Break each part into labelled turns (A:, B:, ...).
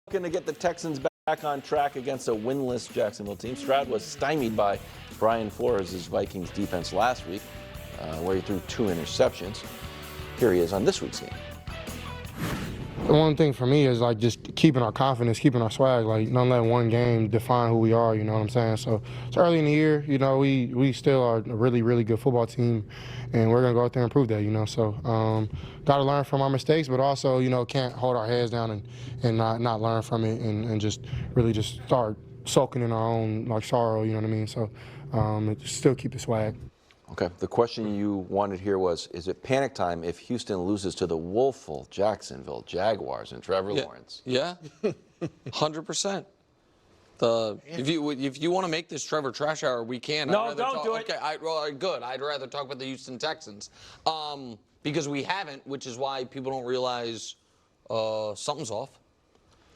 A: Looking to get the Texans back on track against a winless Jacksonville team. Stroud was stymied by Brian Flores' Vikings defense last week, where he threw 2 interceptions. Here he is on this week's game.
B: The one thing for me is like just keeping our confidence, keeping our swag, like don't let one game define who we are, you know what I'm saying? So it's early in the year, you know, we still are a really, really good football team, and we're going to go out there and prove that, you know. So got to learn from our mistakes, but also, you know, can't hold our heads down and not learn from it and just really just start sulking in our own like sorrow, you know what I mean? So still keep the swag.
A: Okay, the question you wanted here was, is it panic time if Houston loses to the woeful Jacksonville Jaguars and Trevor Lawrence?
C: Yeah, 100%. If you want to make this Trevor Trash Hour, we can.
A: No, don't do it.
C: Okay, good. I'd rather talk about the Houston Texans because we haven't, which is why people don't realize something's off.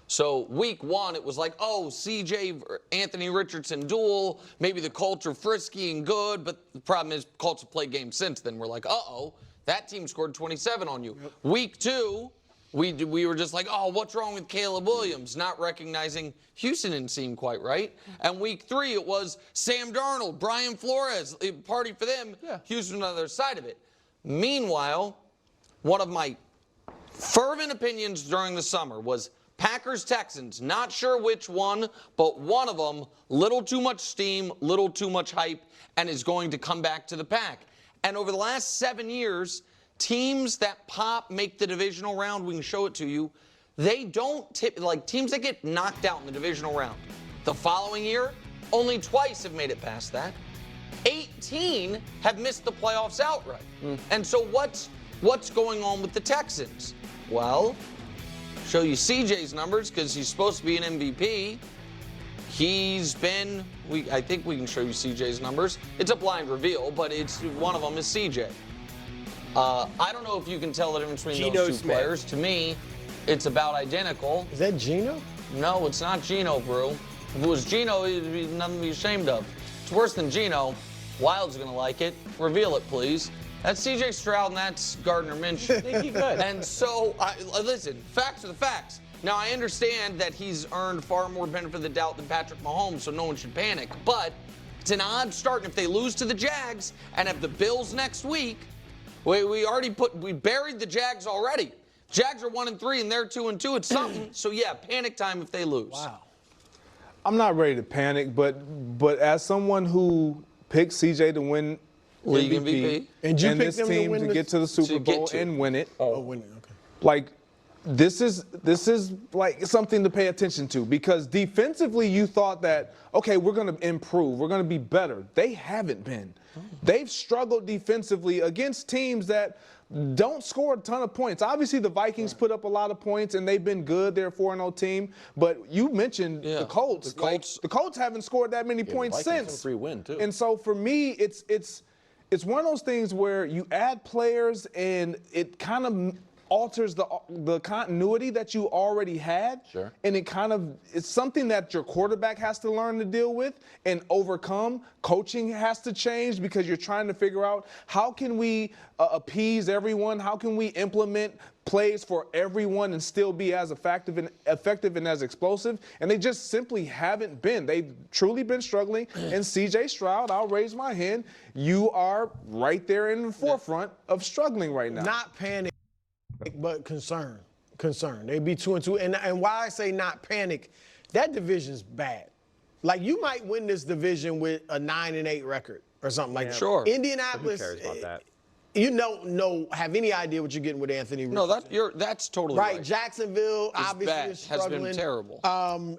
C: So week 1, it was like, oh, CJ Anthony Richardson duel. Maybe the Colts are frisky and good, but the problem is Colts have played games since then. We're like, uh-oh, that team scored 27 on you. Yep. Week 2, we were just like, oh, what's wrong with Caleb Williams? Not recognizing Houston didn't seem quite right. And week 3, it was Sam Darnold, Brian Flores, party for them. Yeah. Houston on the other side of it. Meanwhile, one of my fervent opinions during the summer was Packers-Texans, not sure which one, but one of them, little too much steam, little too much hype, and is going to come back to the pack. And over the last 7 years, teams that pop, make the divisional round, we can show it to you, they don't tip, like teams that get knocked out in the divisional round. The following year, only twice have made it past that. 18 have missed the playoffs outright. And so what's going on with the Texans? Well, show you CJ's numbers because he's supposed to be an MVP. He's been, I think we can show you CJ's numbers. It's a blind reveal, but one of them is CJ. I don't know if you can tell the difference between those two players. To me, it's about identical.
D: Is that Geno?
C: No, it's not Geno, Brew. If it was Geno, it'd be nothing to be ashamed of. It's worse than Geno. Wild's going to like it. Reveal it, please. That's C.J. Stroud, and that's Gardner Minshew.
A: I think he could.
C: And so, listen, facts are the facts. Now, I understand that he's earned far more benefit of the doubt than Patrick Mahomes, so no one should panic. But it's an odd start, and if they lose to the Jags and have the Bills next week, we buried the Jags already. Jags are 1-3, and they're 2-2. It's something. So, yeah, panic time if they lose.
E: Wow. I'm not ready to panic, but as someone who picked C.J. to win
C: League MVP.
E: And you picked this team to get to the Super Bowl and win it. Oh, win it. Okay. Like, this is like something to pay attention to because defensively you thought that, okay, we're going to improve. We're going to be better. They haven't been. They've struggled defensively against teams that don't score a ton of points. Obviously, the Vikings put up a lot of points, and they've been good. They're a 4-0 team. But you mentioned the Colts. The Colts haven't scored that many points since.
A: A free win, too.
E: And so, for me, it's one of those things where you add players and it kind of alters the continuity that you already had. Sure. And it's something that your quarterback has to learn to deal with and overcome. Coaching has to change because you're trying to figure out how can we appease everyone? How can we implement plays for everyone and still be as effective and as explosive? And they just simply haven't been. They've truly been struggling. And C.J. Stroud, I'll raise my hand, you are right there in the forefront of struggling right now.
D: Not panic, but concern. They be 2-2. And why I say not panic, that division's bad. Like, you might win this division with a 9-8 record or something like that.
C: Sure.
D: Indianapolis.
F: Who cares about that?
D: You don't have any idea what you're getting with Anthony Richardson.
C: No, that's totally right.
D: Jacksonville obviously is struggling.
C: Has been terrible.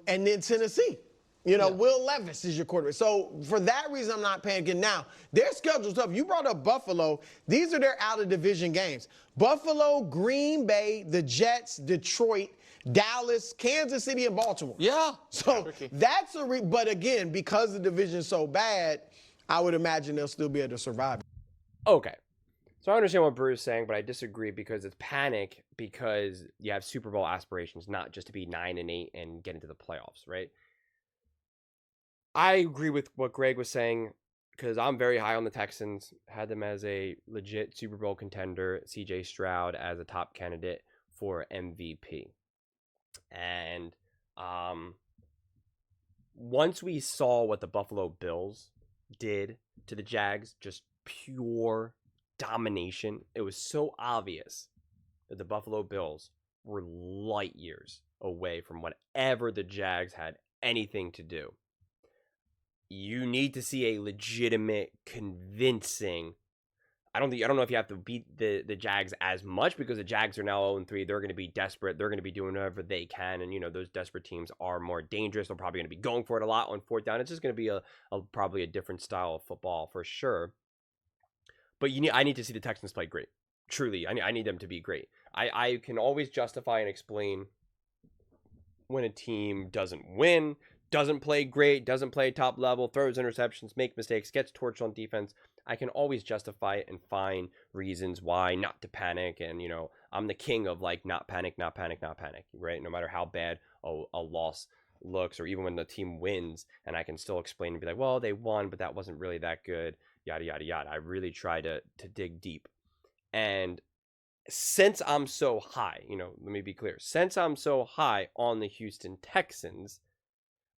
D: And then Tennessee. Will Levis is your quarterback. So for that reason, I'm not panicking. Now, their schedule's tough. You brought up Buffalo. These are their out-of-division games. Buffalo, Green Bay, the Jets, Detroit, Dallas, Kansas City, and Baltimore.
C: Yeah.
D: So that's but again, because the division's so bad, I would imagine they'll still be able to survive.
F: Okay. So I understand what Bruce is saying, but I disagree because it's panic because you have Super Bowl aspirations, not just to be 9-8 and get into the playoffs, right? I agree with what Greg was saying because I'm very high on the Texans, had them as a legit Super Bowl contender, CJ Stroud as a top candidate for MVP. And Once we saw what the Buffalo Bills did to the Jags, just pure domination, it was so obvious that the Buffalo Bills were light years away from whatever the Jags had anything to do. You need to see a legitimate, convincing. I don't know if you have to beat the Jags as much, because the Jags are now 0-3. They're going to be desperate. They're going to be doing whatever they can, and those desperate teams are more dangerous. They're probably going to be going for it a lot on fourth down. It's just going to be probably a different style of football for sure. But I need to see the Texans play great. Truly, I need them to be great. I can always justify and explain when a team doesn't win, doesn't play great, doesn't play top level, throws interceptions, make mistakes, gets torched on defense. I can always justify it and find reasons why not to panic. And, I'm the king of not panic, right? No matter how bad a loss looks, or even when the team wins, and I can still explain and be like, well, they won, but that wasn't really that good, yada, yada, yada. I really try to dig deep. And since I'm so high, let me be clear, since I'm so high on the Houston Texans,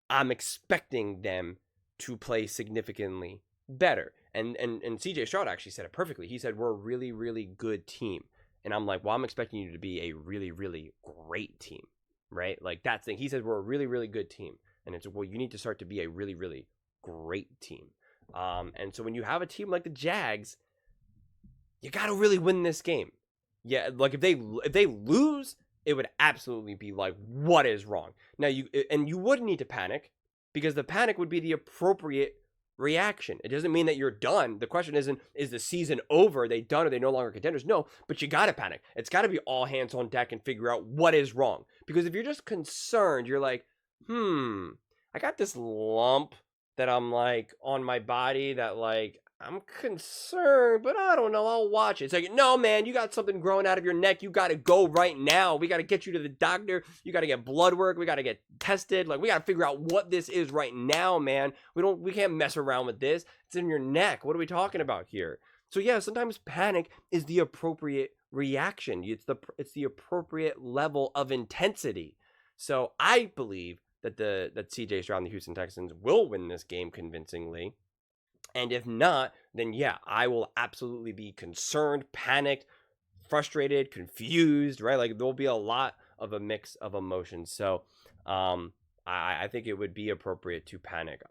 F: I'm expecting them to play significantly better. And CJ Stroud actually said it perfectly. He said, we're a really, really good team. And I'm like, well, I'm expecting you to be a really, really great team, right? Like that thing. He said, we're a really, really good team. And it's, well, you need to start to be a really, really great team. And so when you have a team like the Jags, you got to really win this game. Yeah, like if they lose, it would absolutely be like, what is wrong? Now you wouldn't need to panic, because the panic would be the appropriate reaction. It doesn't mean that you're done. The question isn't, is the season over? Are they done? Are they no longer contenders? No, but you got to panic. It's got to be all hands on deck and figure out what is wrong. Because if you're just concerned, you're like, I got this lump that I'm like on my body that like, I'm concerned, but I don't know. I'll watch it. It's like, no, man, you got something growing out of your neck. You got to go right now. We got to get you to the doctor. You got to get blood work. We got to get tested. Like, we got to figure out what this is right now, man. We can't mess around with this. It's in your neck. What are we talking about here? So yeah, sometimes panic is the appropriate reaction. It's the appropriate level of intensity. So I believe that CJ Stroud and the Houston Texans will win this game convincingly. And if not, then yeah, I will absolutely be concerned, panicked, frustrated, confused, right? Like there'll be a lot of a mix of emotions. So I think it would be appropriate to panic.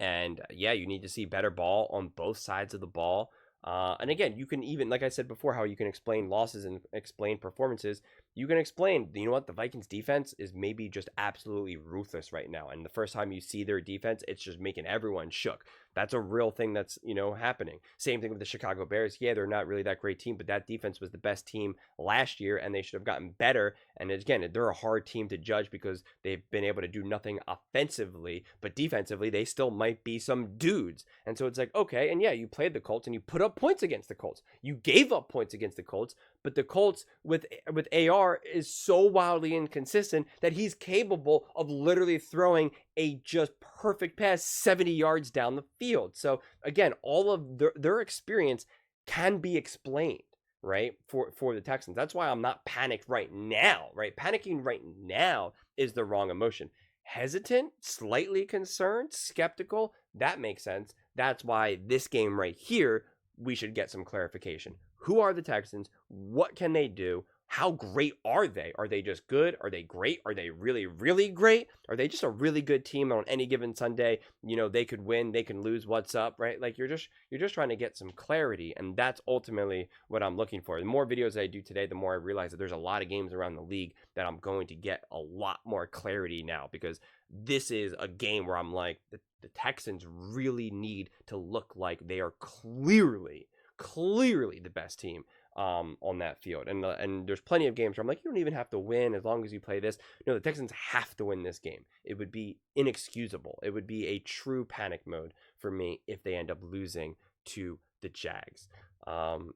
F: And yeah, you need to see better ball on both sides of the ball. And again, you can even, like I said before, how you can explain losses and explain performances. You can explain, you know what, the Vikings defense is maybe just absolutely ruthless right now. And the first time you see their defense, it's just making everyone shook. That's a real thing that's, happening. Same thing with the Chicago Bears. Yeah, they're not really that great team, but that defense was the best team last year, and they should have gotten better. And again, they're a hard team to judge because they've been able to do nothing offensively, but defensively, they still might be some dudes. And so it's like, okay, and yeah, you played the Colts and you put up points against the Colts. You gave up points against the Colts, but the Colts with AR is so wildly inconsistent that he's capable of literally throwing a just perfect pass 70 yards down the field. So again, all of their experience can be explained, right, for the Texans. That's why I'm not panicked right now, right? Panicking right now is the wrong emotion. Hesitant, slightly concerned, skeptical, that makes sense. That's why this game right here, we should get some clarification. Who are the Texans? What can they do? How great are they? Are they just good? Are they great? Are they really, really great? Are they just a really good team on any given Sunday? They could win, they can lose. What's up, right? Like you're just trying to get some clarity, and that's ultimately what I'm looking for. The more videos I do today, the more I realize that there's a lot of games around the league that I'm going to get a lot more clarity now, because this is a game where I'm like, the Texans really need to look like they are clearly the best team on that field. And there's plenty of games where I'm like, you don't even have to win as long as you play this. No, the Texans have to win this game. It would be inexcusable. It would be a true panic mode for me if they end up losing to the Jags.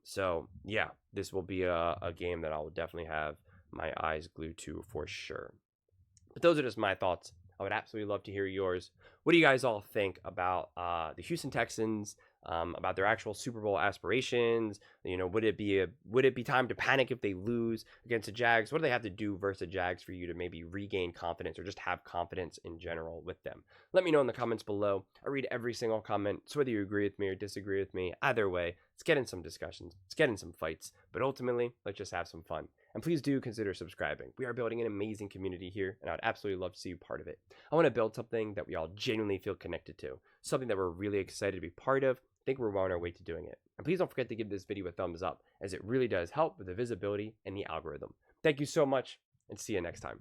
F: So yeah, this will be a game that I will definitely have my eyes glued to for sure. But those are just my thoughts. I would absolutely love to hear yours. What do you guys all think about the Houston Texans about their actual Super Bowl aspirations. You know, would it be time to panic if they lose against the Jags? What do they have to do versus the Jags for you to maybe regain confidence or just have confidence in general with them? Let me know in the comments below. I read every single comment, so whether you agree with me or disagree with me, either way, let's get in some discussions, let's get in some fights, but ultimately, let's just have some fun. And please do consider subscribing. We are building an amazing community here, and I'd absolutely love to see you part of it. I want to build something that we all genuinely feel connected to, something that we're really excited to be part of. I think we're well on our way to doing it. And please don't forget to give this video a thumbs up, as it really does help with the visibility and the algorithm. Thank you so much, and see you next time.